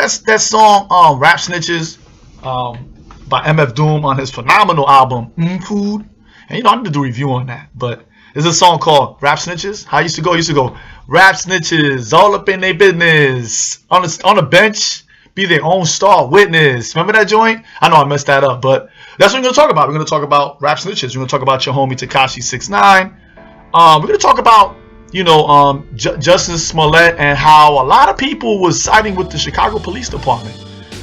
that song Rap Snitches by MF Doom on his phenomenal album Food? And you know, I need to do a review on that. But there's a song called Rap Snitches. How I used to go? Rap snitches all up in their business. On the bench, be their own star witness. Remember that joint? I know I messed that up, but that's what we're going to talk about. We're going to talk about rap snitches. We're going to talk about your homie Takashei 6ix9ine. We're going to talk about, Jussin Smollet and how a lot of people was siding with the Chicago Police Department.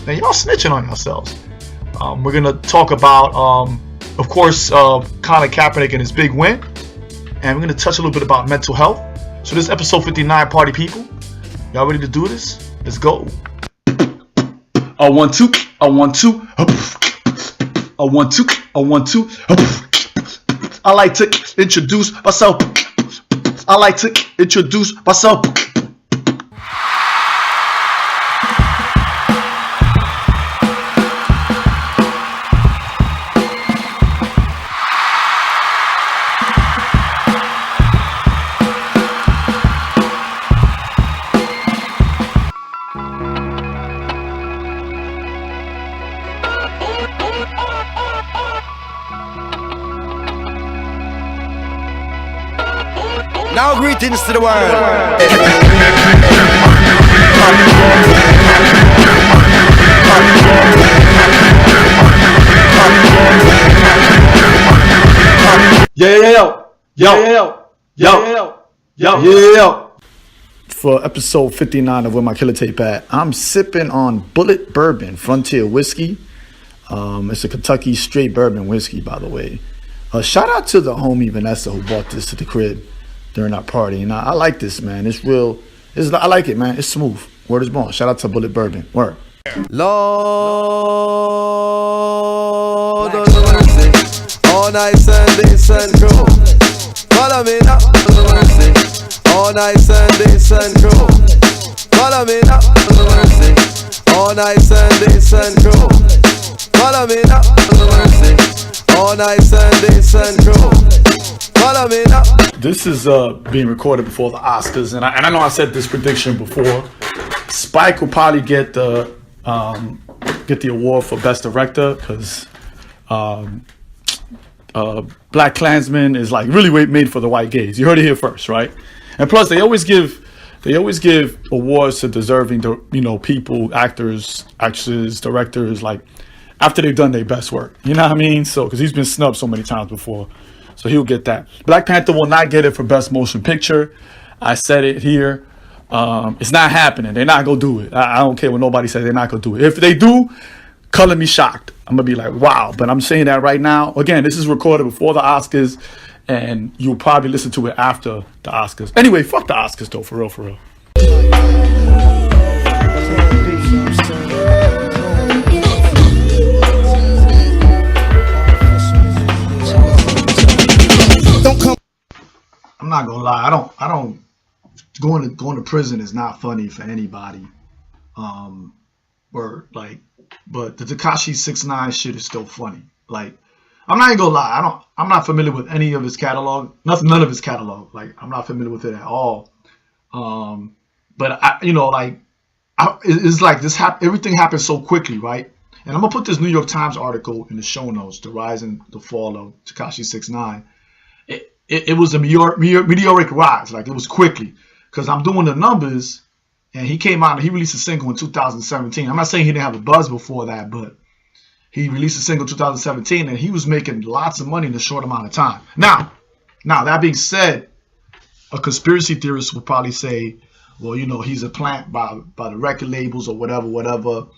Now, y'all snitching on yourselves. We're going to talk about, of course, Colin Kaepernick and his big win. And we're going to touch a little bit about mental health. So this is episode 59, party people. Y'all ready to do this? Let's go. I want to. I like to introduce myself. Now greetings to the world. Yo. For episode 59 of Where My Killer Tape At, I'm sipping on Bullet Bourbon Frontier Whiskey. It's a Kentucky straight bourbon whiskey, by the way. Shout out to the homie Vanessa who bought this to the crib during our party. And I like this, man. It's real. I like it, man. It's smooth. Word is born. Shout out to Bullet Bourbon. Word. Lord of mercy, all night Sundays and crew. Follow me now, mercy, all night Sundays and crew. Follow me now, mercy, all night Sundays and crew. Follow me now, mercy, all night Sundays and crew. Follow me now. This is being recorded before the Oscars, and I know I said this prediction before. Spike will probably get the award for Best Director because Black Klansman is like really made for the white gays. You heard it here first, right? And plus, they always give awards to deserving people, actors, actresses, directors, like after they've done their best work. You know what I mean? So because he's been snubbed so many times before. So he'll get that. Black Panther will not get it for Best Motion Picture. I said it here. It's not happening. They're not going to do it. I don't care what nobody says. They're not going to do it. If they do, color me shocked. I'm going to be like, wow. But I'm saying that right now. Again, this is recorded before the Oscars, and you'll probably listen to it after the Oscars. Anyway, fuck the Oscars, though, for real. I'm not gonna lie. I don't going to prison is not funny for anybody. But the Takashei 6ix9ine shit is still funny. Like, I'm not even gonna lie. I'm not familiar with any of his catalog. None of his catalog. Like, I'm not familiar with it at all. But it's like this. Everything happened so quickly, right? And I'm gonna put this New York Times article in the show notes. The rise and the fall of Takashei 6ix9ine. It was a meteoric rise. Like, it was quickly. Because I'm doing the numbers, and he came out and he released a single in 2017. I'm not saying he didn't have a buzz before that, but he released a single in 2017, and he was making lots of money in a short amount of time. Now that being said, a conspiracy theorist would probably say, well, he's a plant by the record labels or whatever.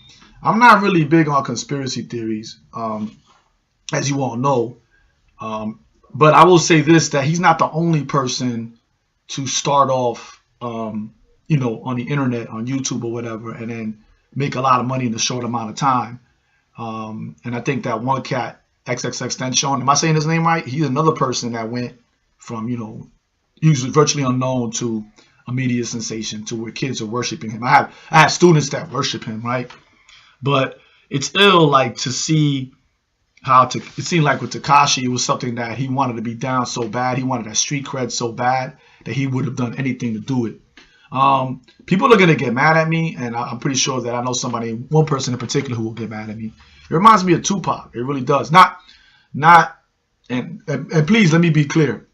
I'm not really big on conspiracy theories, as you all know. But I will say this, that he's not the only person to start off, on the internet, on YouTube or whatever, and then make a lot of money in a short amount of time. And I think that one cat, XXXTentacion, am I saying his name right? He's another person that went from, he was virtually unknown to a media sensation, to where kids are worshiping him. I have students that worship him, right? But it's ill, like, to see how it seemed like with Takashei, it was something that he wanted to be down so bad. He wanted that street cred so bad that he would have done anything to do it. People are gonna get mad at me, and I'm pretty sure that I know one person in particular who will get mad at me. It reminds me of Tupac. It really does. And please let me be clear.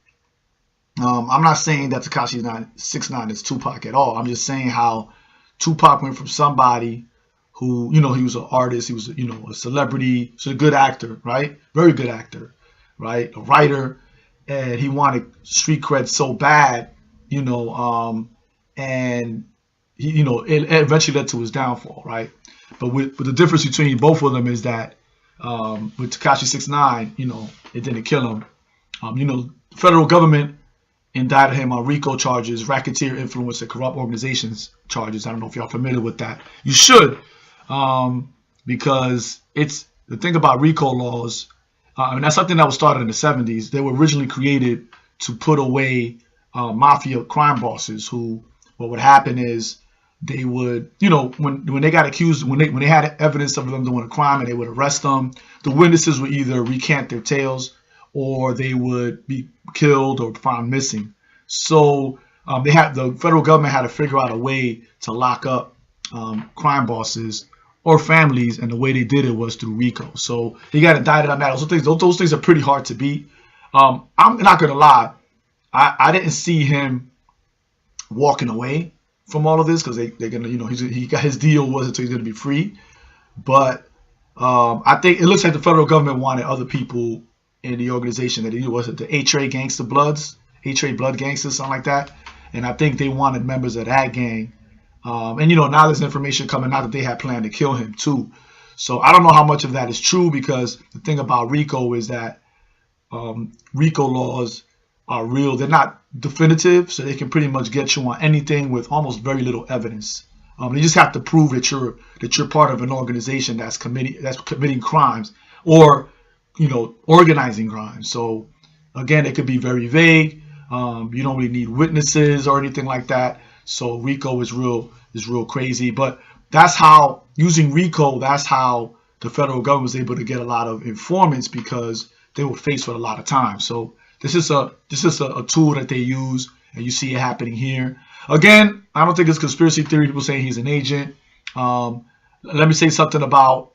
I'm not saying that Takashei 6ix9ine is Tupac at all. I'm just saying how Tupac went from somebody who, he was an artist, he was, a celebrity, he was a good actor, right? Very good actor, right? A writer, and he wanted street cred so bad, and he, it eventually led to his downfall, right? But with the difference between both of them is that with Takashei 6ix9ine, it didn't kill him. The federal government indicted him on RICO charges, racketeer, influence, and corrupt organizations charges. I don't know if y'all familiar with that. You should, because it's the thing about RICO laws. And that's something that was started in the 70s. They were originally created to put away mafia crime bosses who, what would happen is they would, when they got accused, when they had evidence of them doing a crime and they would arrest them, the witnesses would either recant their tales or they would be killed or found missing. So the federal government had to figure out a way to lock up crime bosses or families, and the way they did it was through RICO. So he got indicted on that. Those things are pretty hard to beat. I'm not gonna lie, I didn't see him walking away from all of this because they're gonna, he got his deal was until he's gonna be free. But I think it looks like the federal government wanted other people in the organization that he was the A-Trade Gangster Bloods, A-Trade Blood Gangsters, something like that. And I think they wanted members of that gang. And now there's information coming out that they had planned to kill him too. So I don't know how much of that is true, because the thing about RICO is that RICO laws are real. They're not definitive, so they can pretty much get you on anything with almost very little evidence. You just have to prove that you're part of an organization that's committing crimes or organizing crimes. So again, it could be very vague. You don't really need witnesses or anything like that. So RICO is real crazy. But that's how, using RICO, that's how the federal government was able to get a lot of informants, because they were faced with a lot of time. So this is a tool that they use, and you see it happening here. Again, I don't think it's conspiracy theory, people saying he's an agent. Let me say something about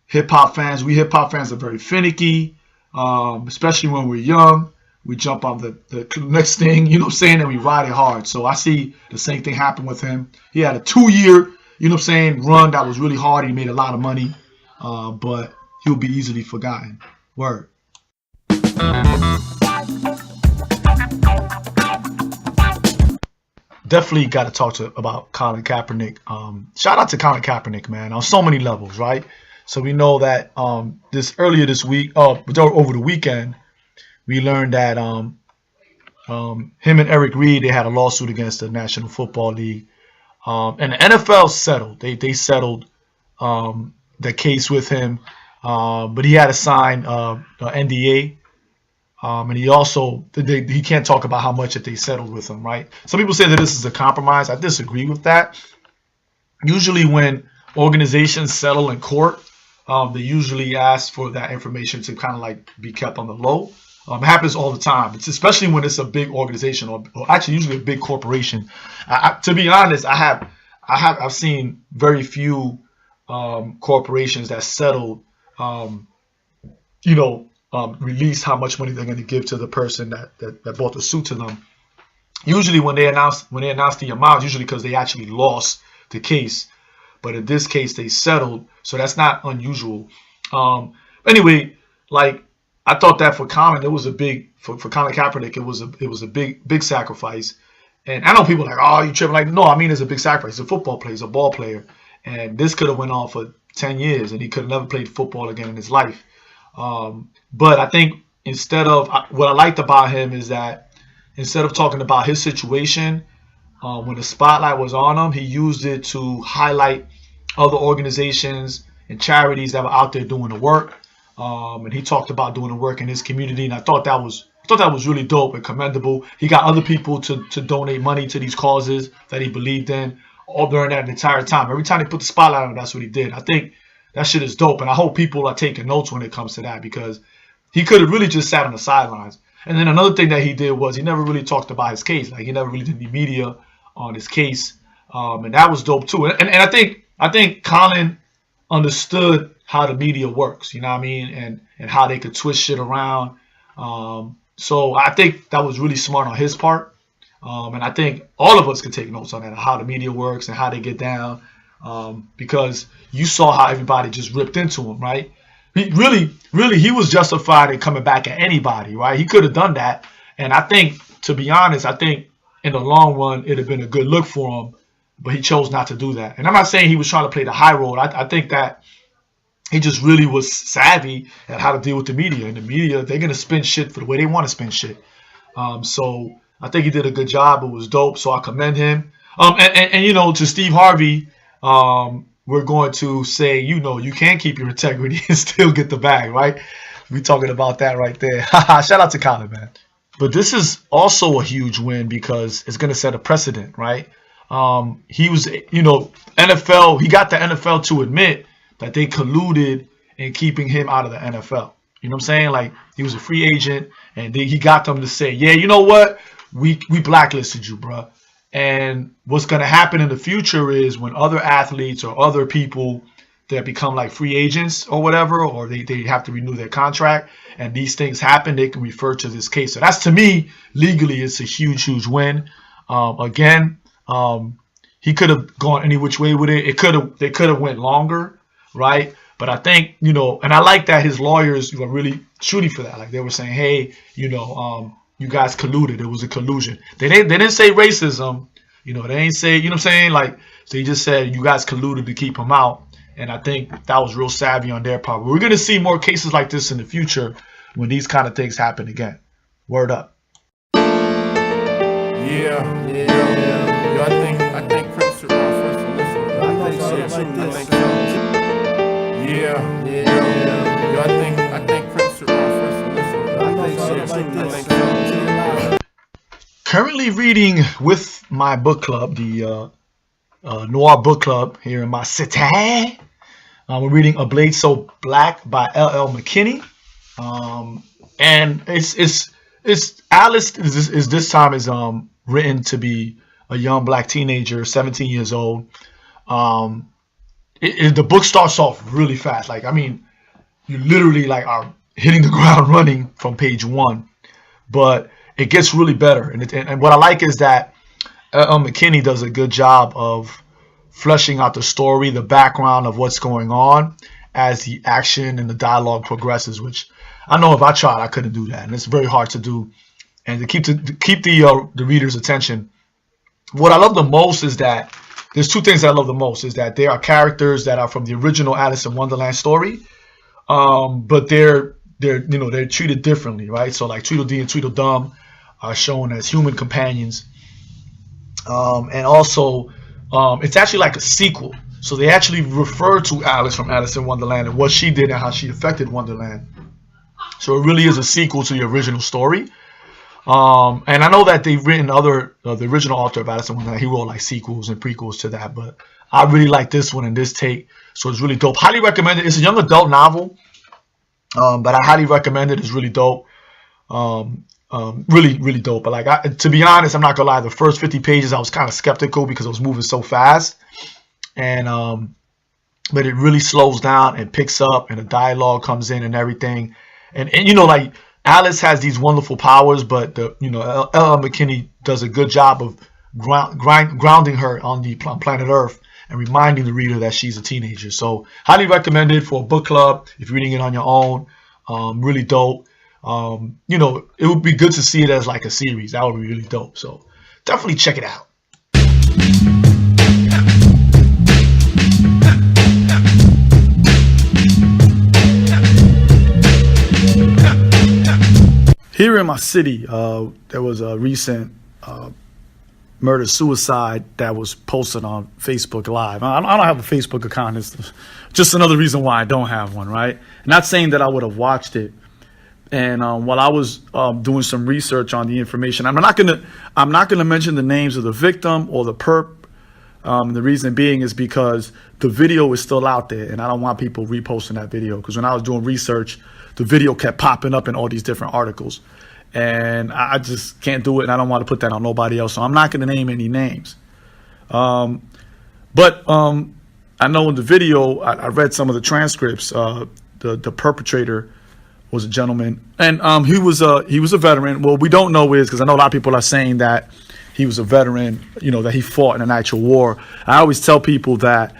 hip-hop fans. We hip-hop fans are very finicky, especially when we're young. We jump on the next thing, and we ride it hard. So I see the same thing happen with him. He had a 2-year, run that was really hard. He made a lot of money, but he'll be easily forgotten. Word. Definitely got to talk about Colin Kaepernick. Shout out to Colin Kaepernick, man, on so many levels, right? So we know that over the weekend, we learned that him and Eric Reed, they had a lawsuit against the National Football League, and the NFL settled. They settled the case with him, but he had to sign an NDA, and he can't talk about how much that they settled with him. Right? Some people say that this is a compromise. I disagree with that. Usually, when organizations settle in court, they usually ask for that information to kind of like be kept on the low. It happens all the time. It's especially when it's a big organization or actually usually a big corporation. To be honest, I've seen very few corporations that settled, release how much money they're going to give to the person that brought the suit to them. Usually when they announce the amount, usually because they actually lost the case. But in this case, they settled, so that's not unusual. Anyway, I thought that for Colin, it was a big for Colin Kaepernick. It was a big sacrifice, and I know people are like, oh, you tripping? No, I mean, it's a big sacrifice. He's a football player, he's a ball player, and this could have went on for 10 years, and he could have never played football again in his life. But I think what I liked about him is that instead of talking about his situation, when the spotlight was on him, he used it to highlight other organizations and charities that were out there doing the work. And he talked about doing the work in his community, and I thought that was really dope and commendable. He got other people to donate money to these causes that he believed in all during that entire time. Every time they put the spotlight on him, that's what he did. I think that shit is dope, and I hope people are taking notes when it comes to that, because he could have really just sat on the sidelines. And then another thing that he did was he never really talked about his case. He never really did any media on his case, and that was dope too. And I think Colin understood how the media works, you know what I mean, and how they could twist shit around. So I think that was really smart on his part, and I think all of us could take notes on that, how the media works and how they get down, because you saw how everybody just ripped into him, right? He really, he was justified in coming back at anybody, right? He could have done that. And I think, to be honest, I think in the long run, it'd have been a good look for him, but he chose not to do that. And I'm not saying he was trying to play the high road. I think that he just really was savvy at how to deal with the media. And the media, they're going to spin shit for the way they want to spin shit. So I think he did a good job. It was dope. So I commend him. And you know, to Steve Harvey, we're going to say, you know, you can keep your integrity and still get the bag, right? We're talking about that right there. Shout out to Colin, man. But this is also a huge win because it's going to set a precedent, right? He was, you know, NFL, he got the NFL to admit that they colluded in keeping him out of the NFL. You know what I'm saying? Like, he was a free agent, and he got them to say, yeah, you know what? We blacklisted you, bro. And what's going to happen in the future is when other athletes or other people that become like free agents or whatever, or they have to renew their contract, and these things happen, they can refer to this case. So that's, to me, legally, it's a huge win. Again, he could have gone any which way with it. They could have went longer, right? But I think, you know, and I like that his lawyers were really shooting for that. Like, they were saying, hey, you know, you guys colluded. It was a collusion. They didn't say racism. You know, they ain't say, you know what I'm saying? Like, so he just said you guys colluded to keep him out. And I think that was real savvy on their part. We're going to see more cases like this in the future when these kind of things happen again. Word up. Yeah. Yo, I think Prince should run first and listen. I think so. Yeah. Yo, I think Prince should run first and listen. I think so. Currently reading with my book club, the Noir Book Club here in my city. We're reading A Blade So Black by L.L. McKinney. And it's Alice is this time is written to be a young black teenager, 17 years old. The book starts off really fast. Like, I mean, you literally like are hitting the ground running from page 1, but it gets really better. And what I like is that McKinney does a good job of fleshing out the story, the background of what's going on as the action and the dialogue progresses, which I know if I tried, I couldn't do that. And it's very hard to do. And to keep the reader's attention. What I love the most is that there's two things that I love the most is that there are characters that are from the original Alice in Wonderland story, but they're treated differently, right? So like Tweedledee and Tweedledum are shown as human companions, and also it's actually like a sequel. So they actually refer to Alice from Alice in Wonderland and what she did and how she affected Wonderland. So it really is a sequel to the original story. And I know that they've written the original author of Alice in Wonderland, he wrote like sequels and prequels to that, but I really like this one and this take. So it's really dope. Highly recommend it. It's a young adult novel, but I highly recommend it. It's really dope. Really dope. But like, to be honest, I'm not gonna lie. The first 50 pages, I was kind of skeptical because I was moving so fast, and but it really slows down and picks up, and the dialogue comes in and everything, and you know, like Alice has these wonderful powers, but L.L. McKinney does a good job of grounding her on the planet Earth and reminding the reader that she's a teenager. So highly recommended for a book club if you're reading it on your own. Really dope. It would be good to see it as like a series. That would be really dope. So definitely check it out. Here in my city, there was a recent murder-suicide that was posted on Facebook Live. I don't have a Facebook account. It's just another reason why I don't have one, right? Not saying that I would have watched it. And while I was doing some research on the information, I'm not gonna mention the names of the victim or the perp. The reason being is because the video is still out there, and I don't want people reposting that video. Because when I was doing research, the video kept popping up in all these different articles, and I just can't do it, and I don't want to put that on nobody else. So I'm not gonna name any names. But I know in the video, I read some of the transcripts. The perpetrator was a gentleman, and he was a veteran. Well, we don't know is because I know a lot of people are saying that he was a veteran, that he fought in an actual war. I always tell people that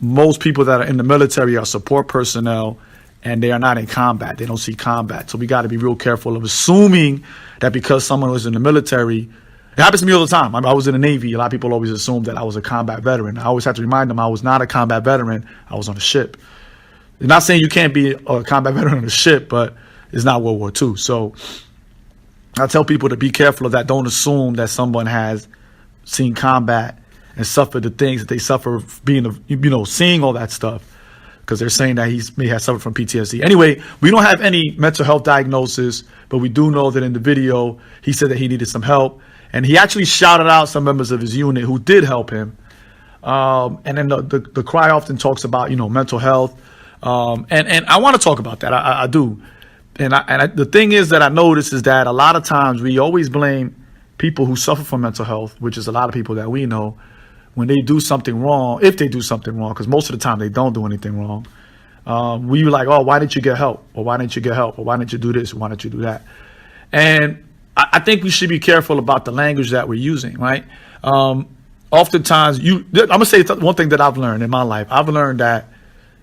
most people that are in the military are support personnel, and they are not in combat. They don't see combat. So we got to be real careful of assuming that because someone was in the military. It happens to me all the time. I was in the Navy. A lot of people always assume that I was a combat veteran. I always have to remind them I was not a combat veteran. I was on a ship. I'm not saying you can't be a combat veteran on a ship, but it's not World War II. So I tell people to be careful of that. Don't assume that someone has seen combat and suffered the things that they suffer being, seeing all that stuff, because they're saying that he may have suffered from PTSD. Anyway, we don't have any mental health diagnosis, but we do know that in the video, he said that he needed some help. And he actually shouted out some members of his unit who did help him. And then the cry often talks about, mental health. And I want to talk about that. I do. And the thing is that I notice is that a lot of times we always blame people who suffer from mental health, which is a lot of people that we know, when they do something wrong, if they do something wrong, because most of the time they don't do anything wrong. We were like, oh, why didn't you get help? Or why didn't you get help? Or why didn't you do this? Or why didn't you do that? And I think we should be careful about the language that we're using, right? Oftentimes, I'm going to say one thing that I've learned in my life. I've learned that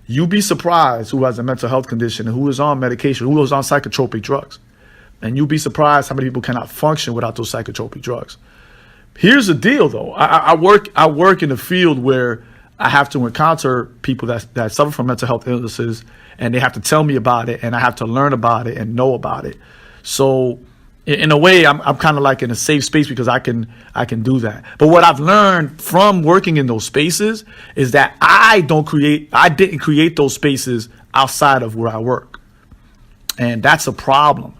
you'd be surprised who has a mental health condition and who is on medication, who is on psychotropic drugs. And you'd be surprised how many people cannot function without those psychotropic drugs. Here's the deal, though. I work in a field where I have to encounter people that suffer from mental health illnesses, and they have to tell me about it, and I have to learn about it and know about it. So in a way, I'm kind of like in a safe space because I can do that. But what I've learned from working in those spaces is that I didn't create those spaces outside of where I work. And that's a problem.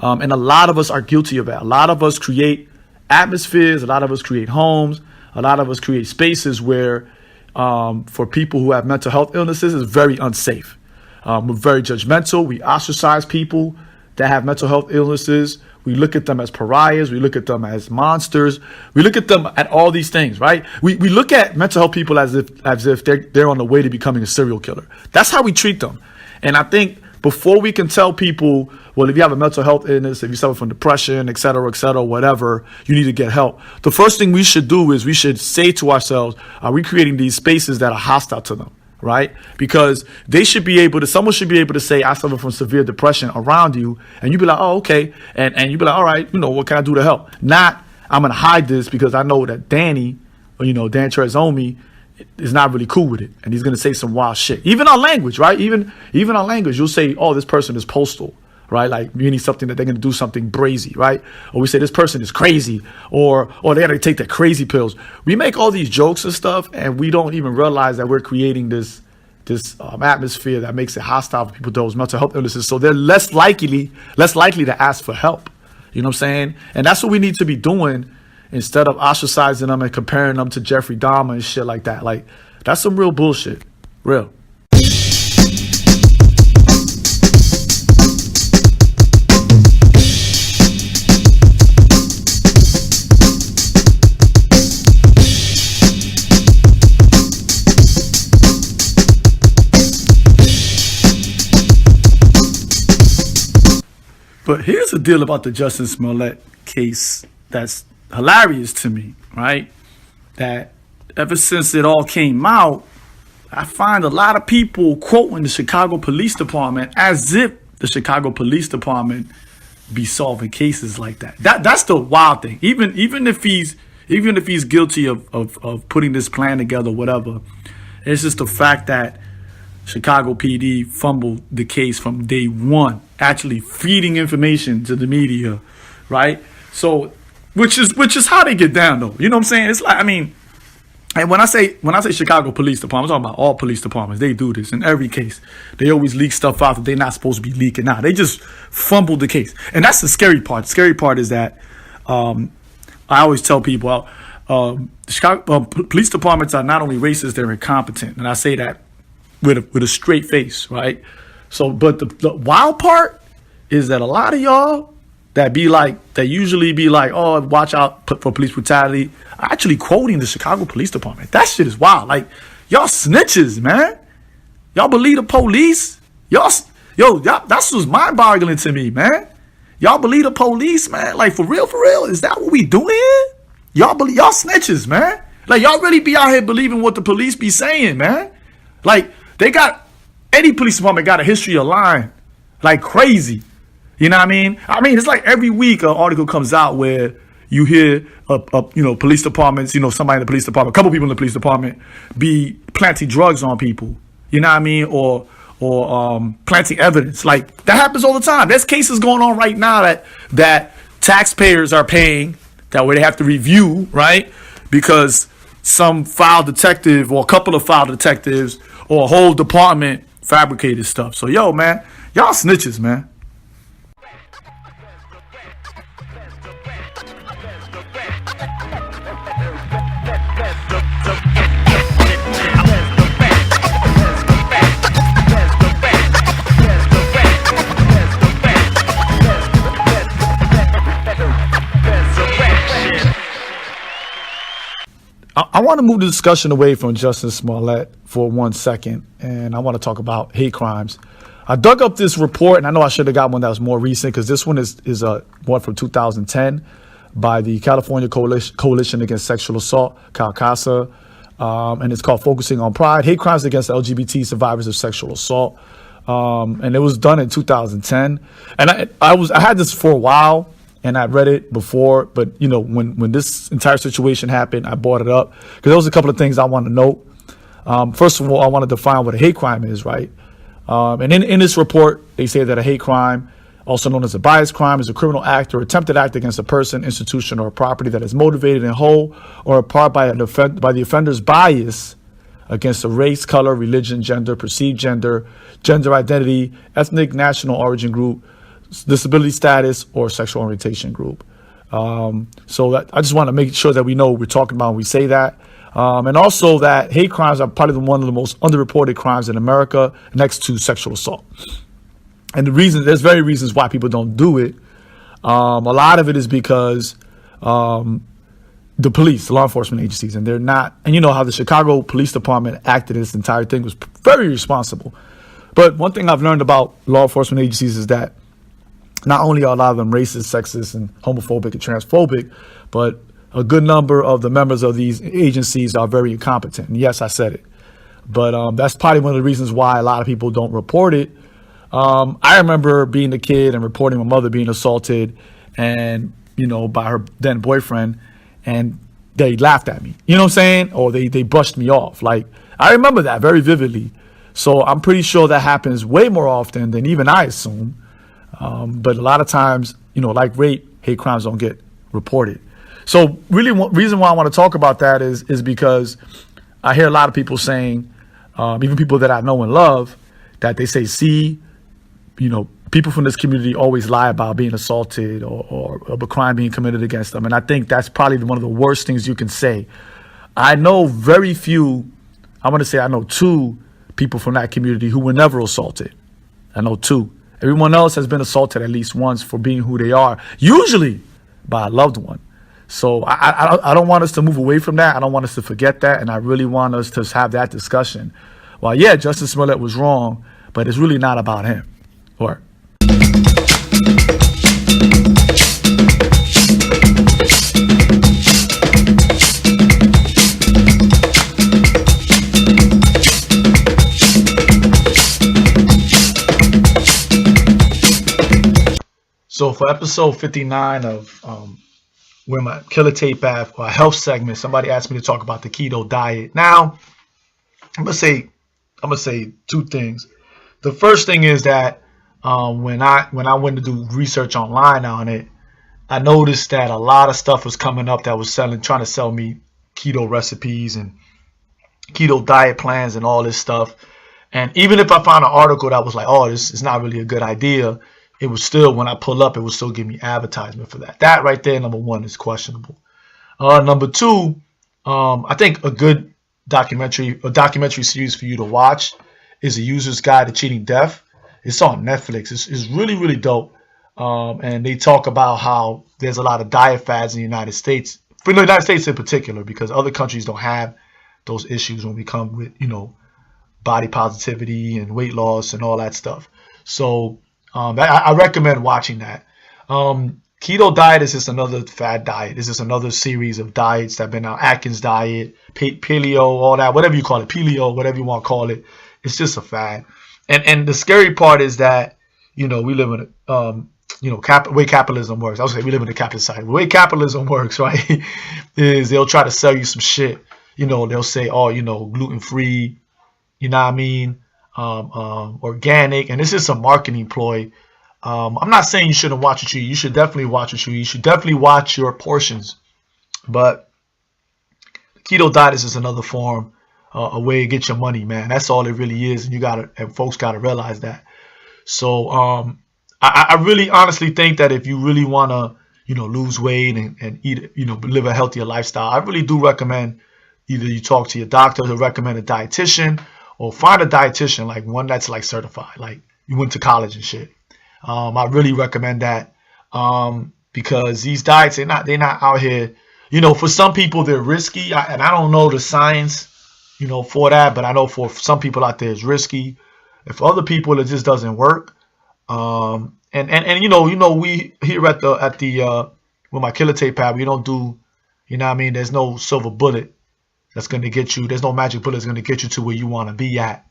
And a lot of us are guilty of that. A lot of us create atmospheres. A lot of us create homes. A lot of us create spaces where for people who have mental health illnesses is very unsafe. We're very judgmental. We ostracize people that have mental health illnesses. We look at them as pariahs. We look at them as monsters. We look at them at all these things, right? We look at mental health people as if they're on the way to becoming a serial killer. That's how we treat them. And I think before we can tell people, well, if you have a mental health illness, if you suffer from depression, et cetera, whatever, you need to get help. The first thing we should do is we should say to ourselves, are we creating these spaces that are hostile to them? Right? Because someone should be able to say, I suffer from severe depression around you. And you'd be like, oh, okay. And you'd be like, all right, what can I do to help? Not, I'm going to hide this because I know that Danny, or, DanTresOmi is not really cool with it. And he's going to say some wild shit. Even our language, right? Even our language, you'll say, oh, this person is postal, right? Like meaning something that they're going to do something brazy, right? Or we say this person is crazy, or they got to take their crazy pills. We make all these jokes and stuff, and we don't even realize that we're creating this atmosphere that makes it hostile for people with those mental health illnesses. So they're less likely to ask for help. You know what I'm saying? And that's what we need to be doing instead of ostracizing them and comparing them to Jeffrey Dahmer and shit like that. Like, that's some real bullshit. Real. But here's the deal about the Jussin Smollet case that's hilarious to me, right? That ever since it all came out, I find a lot of people quoting the Chicago Police Department as if the Chicago Police Department be solving cases like that. That's the wild thing. Even if he's guilty of putting this plan together, whatever, it's just the fact that Chicago PD fumbled the case from day one, actually feeding information to the media, right? So, which is how they get down, though. You know what I'm saying? It's like, and when I say Chicago Police Department, I'm talking about all police departments. They do this in every case. They always leak stuff out that they're not supposed to be leaking out. They just fumbled the case, and that's the scary part. The scary part is that I always tell people, Chicago police departments are not only racist, they're incompetent, and I say that with a straight face, right? So, but the wild part is that a lot of y'all that usually be like, oh, watch out for police brutality, are actually quoting the Chicago Police Department. That shit is wild. Like, y'all snitches, man. Y'all believe the police? Y'all, that's what's mind-boggling to me, man. Y'all believe the police, man? Like, for real? Is that what we doing here? Y'all snitches, man. Like, y'all really be out here believing what the police be saying, man. Like, any police department got a history of lying like crazy. You know what I mean? It's like every week an article comes out where you hear, police departments, somebody in the police department, a couple people in the police department be planting drugs on people. You know what I mean? Or planting evidence. Like, that happens all the time. There's cases going on right now that taxpayers are paying, that where they have to review, right? Because some file detective or a couple of file detectives or a whole department fabricated stuff. So, yo, man, y'all snitches, man. I want to move the discussion away from Jussin Smollet for 1 second, and I want to talk about hate crimes. I dug up this report, and I know I should have got one that was more recent, because this one is one from 2010 by the California Coalition Against Sexual Assault, CalCASA, and it's called Focusing on Pride, Hate Crimes Against LGBT Survivors of Sexual Assault, and it was done in 2010. And I had this for a while, and I read it before, but when this entire situation happened, I brought it up because there was a couple of things I want to note. First of all, I want to define what a hate crime is, right? And in this report, they say that a hate crime, also known as a bias crime, is a criminal act or attempted act against a person, institution, or property that is motivated in whole or in part by the offender's bias against a race, color, religion, gender, perceived gender, gender identity, ethnic, national origin group, disability status, or sexual orientation group. So I just want to make sure that we know what we're talking about when we say that. And also that hate crimes are probably one of the most underreported crimes in America, next to sexual assault. And there's very reasons why people don't do it. A lot of it is because the police, the law enforcement agencies, and they're not, and you know how the Chicago Police Department acted in this entire thing was very responsible. But one thing I've learned about law enforcement agencies is that not only are a lot of them racist, sexist, and homophobic and transphobic, but a good number of the members of these agencies are very incompetent. And yes, I said it. But that's probably one of the reasons why a lot of people don't report it. I remember being a kid and reporting my mother being assaulted and, by her then boyfriend, and they laughed at me. You know what I'm saying? Or they brushed me off. Like, I remember that very vividly. So I'm pretty sure that happens way more often than even I assume. But a lot of times, like rape, hate crimes don't get reported. So really, reason why I want to talk about that is because I hear a lot of people saying, even people that I know and love, that they say, see, people from this community always lie about being assaulted or a crime being committed against them. And I think that's probably one of the worst things you can say. I know very few, I know 2 people from that community who were never assaulted. I know 2. Everyone else has been assaulted at least once for being who they are, usually by a loved one. So I don't want us to move away from that. I don't want us to forget that. And I really want us to have that discussion. Well, yeah, Jussin Smollet was wrong, but it's really not about him. Or so for episode 59 of where my killer tape at, or health segment, somebody asked me to talk about the keto diet. Now, I'm gonna say 2 things. The first thing is that when I went to do research online on it, I noticed that a lot of stuff was coming up that was trying to sell me keto recipes and keto diet plans and all this stuff. And even if I found an article that was like, oh, this is not really a good idea, it was still, when I pull up, it would still give me advertisement for that. That right there, number 1, is questionable. Number 2, I think a good documentary series for you to watch is A User's Guide to Cheating Death. It's on Netflix. It's really, really dope. and they talk about how there's a lot of diet fads in the United States, for the United States in particular, because other countries don't have those issues when we come with, body positivity and weight loss and all that stuff. So I recommend watching that. Keto diet is just another fad diet. It's just another series of diets that have been out. Atkins diet, paleo, all that, whatever you call it, paleo, whatever you want to call it. It's just a fad. And the scary part is that, we live in a, way capitalism works. I was saying we live in the capitalist side. The way capitalism works, right, is they'll try to sell you some shit. They'll say, gluten-free, you know what I mean, organic, and it's just a marketing ploy. I'm not saying you shouldn't watch what you eat. You should definitely watch what you eat. You should definitely watch your portions. But the keto diet is just another form, a way to get your money, man. That's all it really is, and folks gotta realize that. So I really honestly think that if you really wanna, lose weight and eat, live a healthier lifestyle, I really do recommend either you talk to your doctor to recommend a dietitian, or find a dietitian, like one that's like certified, like you went to college and shit. I really recommend that, because these diets, they're not out here, for some people they're risky, and I don't know the science, for that, but I know for some people out there it's risky. And for other people it just doesn't work. And we here at the with my killer tape pad, we don't do, there's no silver bullet that's going to get you. There's no magic bullet that's going to get you to where you want to be at.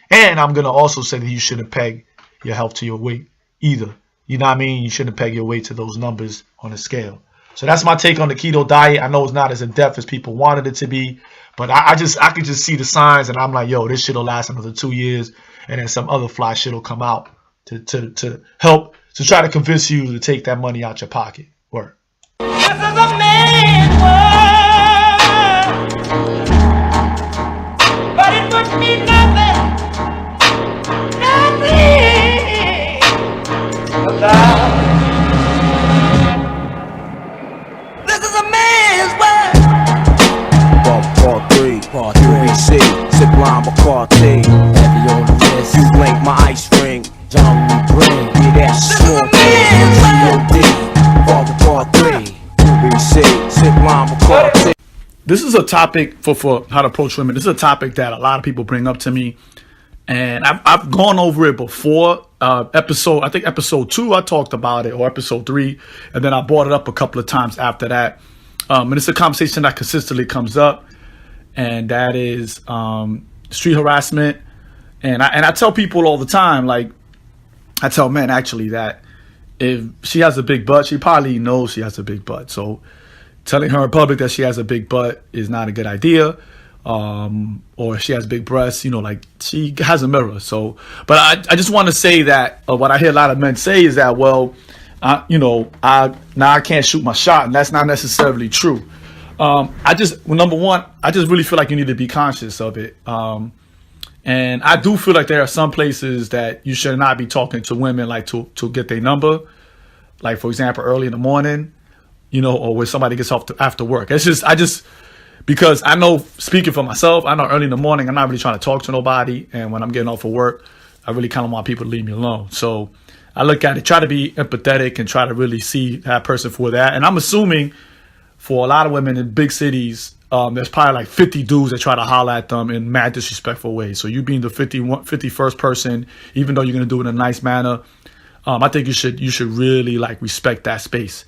And I'm going to also say that you shouldn't peg your health to your weight either. You shouldn't peg your weight to those numbers on a scale. So that's my take on the keto diet. I know it's not as in-depth as people wanted it to be, but I could just see the signs, and I'm like, yo, this shit will last another 2 years, and then some other fly shit will come out to help, to try to convince you to take that money out your pocket. Word. This is a man's world, but it would mean nothing without. This is a man's world. Part 3, QVC, sip lime Bacardi. Heavy on the list, you blink my ice ring. John Lee Green, yeah, that's small. Part 3, QVC, sip lime Bacardi. This is a topic for how to approach women. This is a topic that a lot of people bring up to me, and I've gone over it before. I think episode 2 I talked about it, or episode 3, and then I brought it up a couple of times after that. And it's a conversation that consistently comes up, and that is street harassment. And I tell people all the time, like I tell men actually, that if she has a big butt, she probably knows she has a big butt. So telling her in public that she has a big butt is not a good idea. Or if she has big breasts, like she has a mirror. So, but I just want to say that what I hear a lot of men say is that, well, I can't shoot my shot, and that's not necessarily true. Number one, I just really feel like you need to be conscious of it. And I do feel like there are some places that you should not be talking to women, like to get their number, like for example early in the morning, or when somebody gets off after work. Because I know, speaking for myself, I know early in the morning I'm not really trying to talk to nobody, and when I'm getting off of work, I really kind of want people to leave me alone. So I look at it, try to be empathetic, and try to really see that person for that. And I'm assuming for a lot of women in big cities, there's probably like 50 dudes that try to holler at them in mad disrespectful ways. So you being the 51st person, even though you're going to do it in a nice manner, I think you should really like respect that space.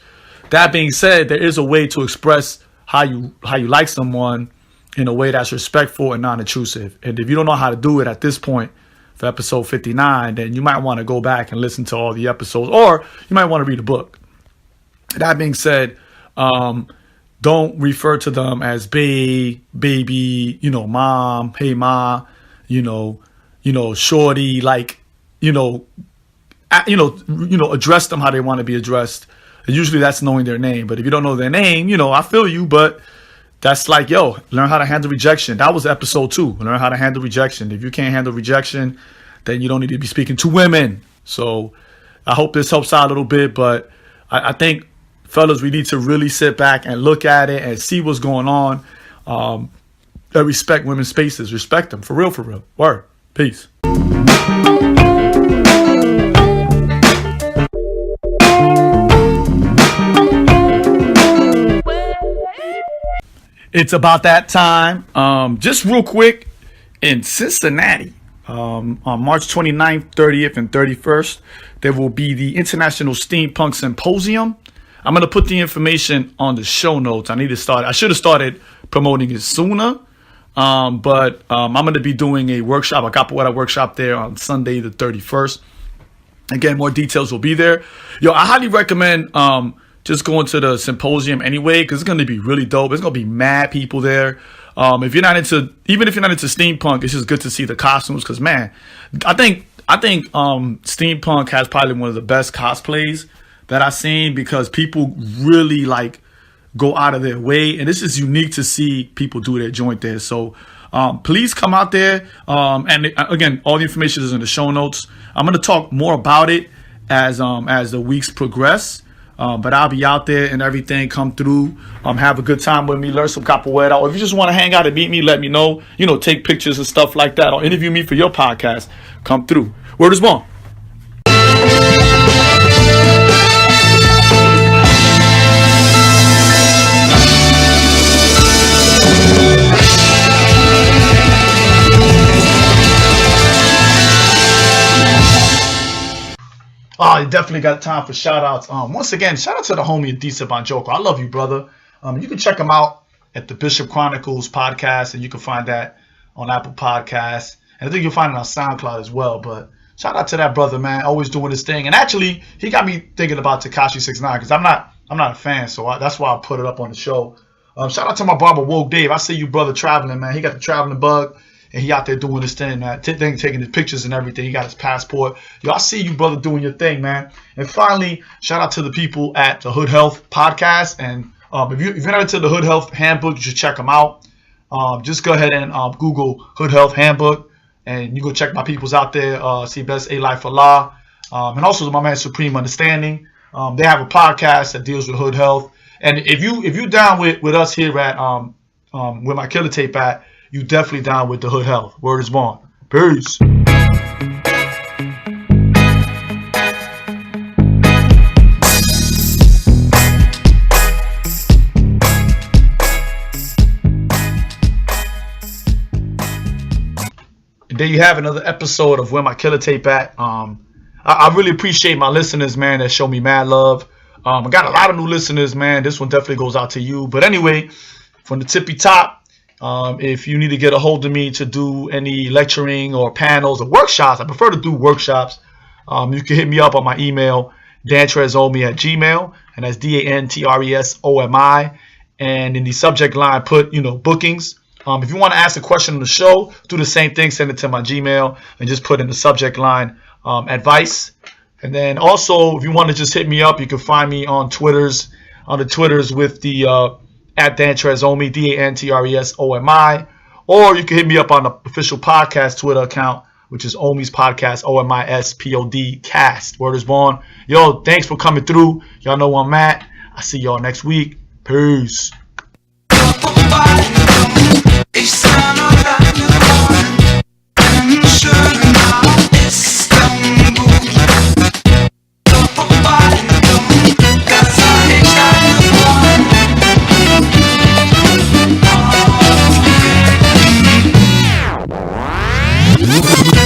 That being said, there is a way to express how you like someone in a way that's respectful and non-intrusive. And if you don't know how to do it at this point for episode 59, then you might want to go back and listen to all the episodes, or you might want to read a book. That being said, don't refer to them as baby, mom, hey ma, shorty, like, address them how they want to be addressed. And usually that's knowing their name. But if you don't know their name, I feel you, but that's like, learn how to handle rejection. That was episode 2. Learn how to handle rejection. If you can't handle rejection, then you don't need to be speaking to women. So I hope this helps out a little bit, but I think, fellas, we need to really sit back and look at it and see what's going on. And respect women's spaces. Respect them. For real. Word. Peace. It's about that time. Just real quick, in Cincinnati, on March 29th, 30th, and 31st, there will be the International Steampunk Symposium. I'm going to put the information on the show notes. I should have started promoting it sooner. But I'm going to be doing a workshop, a capoeira workshop there on Sunday the 31st. Again, more details will be there. I highly recommend just going to the symposium anyway, because it's going to be really dope. There's going to be mad people there. Even if you're not into steampunk, it's just good to see the costumes, because man, I think steampunk has probably one of the best cosplays that I've seen, because people really like go out of their way, and this is unique to see people do their joint there. So please come out there, and again, all the information is in the show notes. I'm going to talk more about it as the weeks progress, but I'll be out there and everything. Come through, have a good time with me, learn some capoeira, or if you just want to hang out and meet me, let me know. Take pictures and stuff like that, or interview me for your podcast. Come through. Word is born. Oh, you definitely got time for shout outs. Once again, shout out to the homie Adisa Banjoko. I love you, brother. You can check him out at the Bishop Chronicles podcast, and you can find that on Apple Podcasts. And I think you'll find it on SoundCloud as well. But shout out to that brother, man. Always doing his thing. And actually, he got me thinking about Takashei 6ix9ine, because I'm not a fan, so that's why I put it up on the show. Shout out to my barber, Woke Dave. I see you, brother, traveling, man. He got the traveling bug. And he out there doing his thing, man. Taking his pictures and everything. He got his passport. I see you, brother, doing your thing, man. And finally, shout out to the people at the Hood Health podcast. And if you're not into the Hood Health handbook, you should check them out. Just go ahead and Google Hood Health handbook, and you go check my peoples out there. See Best A Life for Law, and also my man Supreme Understanding. They have a podcast that deals with Hood Health. And if you down with us here at where my killer tape at, you definitely down with the Hood Health. Word is born. Peace. And there you have another episode of Where My Killer Tape At. I really appreciate my listeners, man, that show me mad love. I got a lot of new listeners, man. This one definitely goes out to you. But anyway, from the tippy top, if you need to get a hold of me to do any lecturing or panels or workshops, I prefer to do workshops. You can hit me up on my email, DanTresOmi@gmail.com, and that's DanTresOmi. And in the subject line, put, bookings. If you want to ask a question on the show, do the same thing. Send it to my Gmail and just put in the subject line, advice. And then also, if you want to just hit me up, you can find me on the Twitters with the at DanTresOmi, DanTresOmi, or you can hit me up on the official podcast Twitter account, which is Omi's Podcast, OMISPOD Cast. Word is born. Yo, thanks for coming through. Y'all know where I'm at. I'll see y'all next week. Peace. We'll be right back.